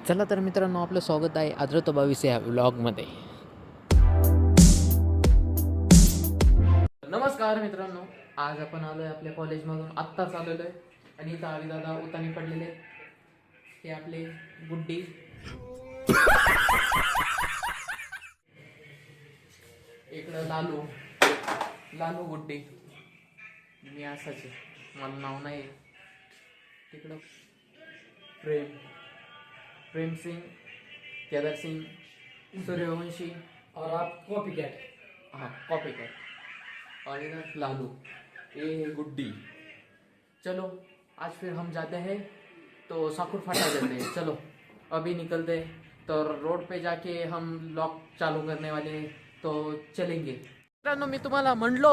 चला तर मित्रांनो, आपलं स्वागत आहे आद्रतो 22 या व्लॉगमध्ये. नमस्कार मित्रांनो, आज आपण आलोय आपल्या कॉलेजमधून आत्ताच आलेलो आहे आणि इथं आली दादा उतानी पडलेले. हे आपले गुड्डी, इकडं लालू लालू गुड्डी, मी असाच आहे, मला नाव नाही. तिकडं प्रेम प्रेम सिंग, केदार सिंह, सूर्यवंशी और आप कॉपी कैट। हाँ कॉपी कर, और इधर लालू, ये है गुड्डी. चलो आज फिर हम जाते हैं तो साकुर फाटा जाते हैं. चलो अभी निकलते हैं, तो रोड पे जाके हम लॉक चालू करने वाले हैं, तो चलेंगे. मित्रांनो, मी तुम्हाला म्हणलो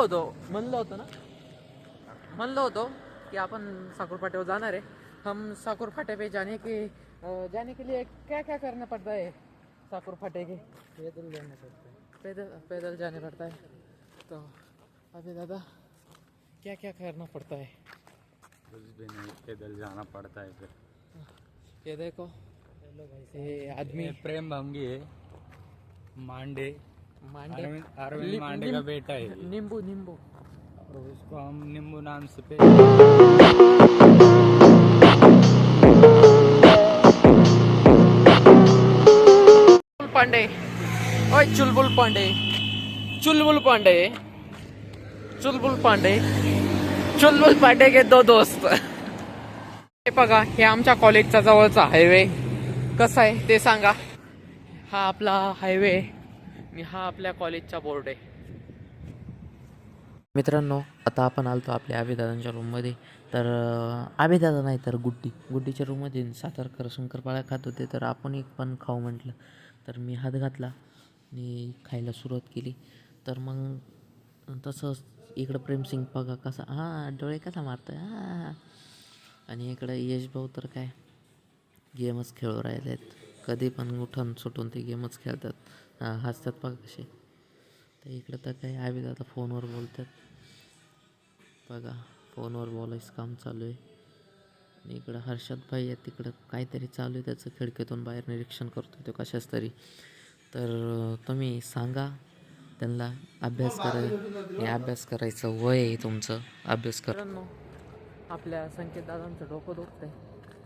होतो कि अपन साकुर फाटे जाना है. हम साकुर फाटे पे जाने के लिए क्या क्या करना पड़ता है? साकुर फाटे के पैदल जाना पड़ता है। पैदल जाने पड़ता है. तो अभी दादा क्या क्या करना पड़ता है? कुछ भी नहीं, पैदल जाना पड़ता है फिर. ये देखो, ये आदमी ये प्रेम भंगी है, मांडे मांडे, अरविंद मांडे का बेटा है. नींबू नींबू, और उसको हम नींबू नाम से पांडे, ओए चुलबुल पांडे, चुलबुल पांडे, चुलबुल पांडे, चुलबुल पांडे के दो दोस्त. हे बघा, हे आमच्या कॉलेजच्या जवळचा हायवे कसा आहे ते सांगा. हा आपला हायवे आणि हा आपल्या कॉलेजचा बोर्ड आहे. मित्रांनो, आता आपण आलतो आपल्या आबेदादांच्या रूममध्ये. तर आबेदादा नाही तर गुड्डीच्या रूममध्ये सातारकर शंकरपाळ्या खात होते, तर आपण एक पण खाऊ म्हटलं. तर मी हात घातला आणि खायला सुरुवात केली. तर मग तसंच इकडं प्रेमसिंग बघा कसा, हां डोळे कसा मारतोय हां. आणि इकडं यश भाऊ तर काय गेमच खेळू राहिले आहेत. कधी पण उठून सुटून ते गेमच खेळतात. हां हसतात बघा कसे. तर इकडं तर काय आबेदादा फोनवर बोलतात बघा, फोनवर बोलायचं काम चालू आहे. आणि इकडं हर्षद भाई आहे, तिकडं काहीतरी चालू आहे त्याचं, खिडकीतून बाहेर निरीक्षण करतो तो कशाच तरी. तर तुम्ही सांगा त्यांना अभ्यास करायचं वय आहे तुमचं, अभ्यास करा. आपल्या संकेत दादांचं डोकं दुखतंय,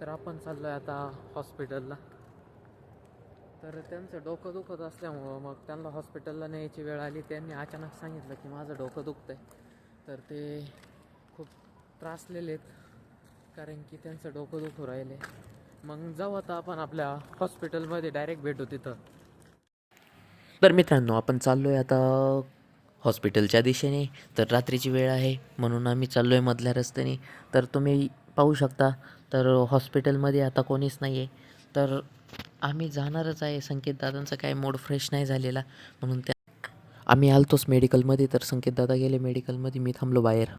तर आपण चाललो आहे आता हॉस्पिटलला. तर त्यांचं डोकं दुखत असल्यामुळं मग त्यांना हॉस्पिटलला न्यायची वेळ आली. त्यांनी अचानक सांगितलं की माझं डोकं दुखतंय. तर ते खूप त्रासलेले आहेत, कारण की त्यांचं डोकं दुखू राहिले. मग जाऊ आता आपण आपल्या हॉस्पिटलमध्ये, डायरेक्ट भेटू तिथं. तर मित्रांनो, आपण चाललो आहे आता हॉस्पिटलच्या दिशेने. तर रात्रीची वेळ आहे म्हणून आम्ही चाललो आहे मधल्या रस्त्याने. तर तुम्ही पाहू शकता, तर हॉस्पिटलमध्ये आता कोणीच नाही आहे. तर आम्ही जाणारच आहे. संकेत दादांचा काय मूड फ्रेश नाही झालेला म्हणून आम्ही आलतोच मेडिकलमध्ये. तर संकेत दादा गेले मेडिकलमध्ये, मी थांबलो बाहेर,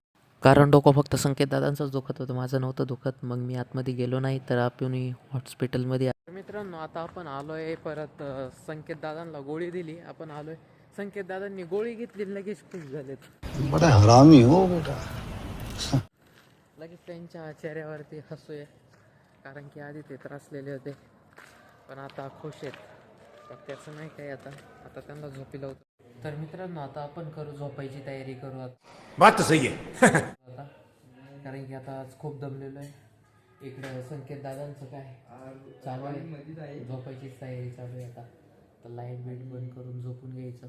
कारण डोकं फक्त संकेत दादांचंच दुखत होतं, माझं नव्हतं दुखत. मग मी आतमध्ये गेलो नाही. तर आपण हॉस्पिटलमध्ये मित्रांनो, आता आपण आलोय परत. संकेत दादांना गोळी दिली, आपण आलोय. संकेत दादांनी गोळी घेतली, लगेच खुश झालेत. बड़ा हरामी हो बेटा. लगेच त्यांच्या चेहऱ्यावरती हसू आहे, कारण की आधी ते त्रासलेले होते, पण आता खुश आहेत. तर त्याचं नाही काय, आता त्यांना झोपी लावतो. तर मित्रांनो, आता आपण झोपायची तयारी करू आता. बात तो सही है. आता कारण की आता आज खूप दमलेलो आहे. इकडं संकेत दादांचं काय चालू आहे, झोपायची तयारी चालू आहे आता. तर लाईट बीट बंद करून झोपून घ्यायचं.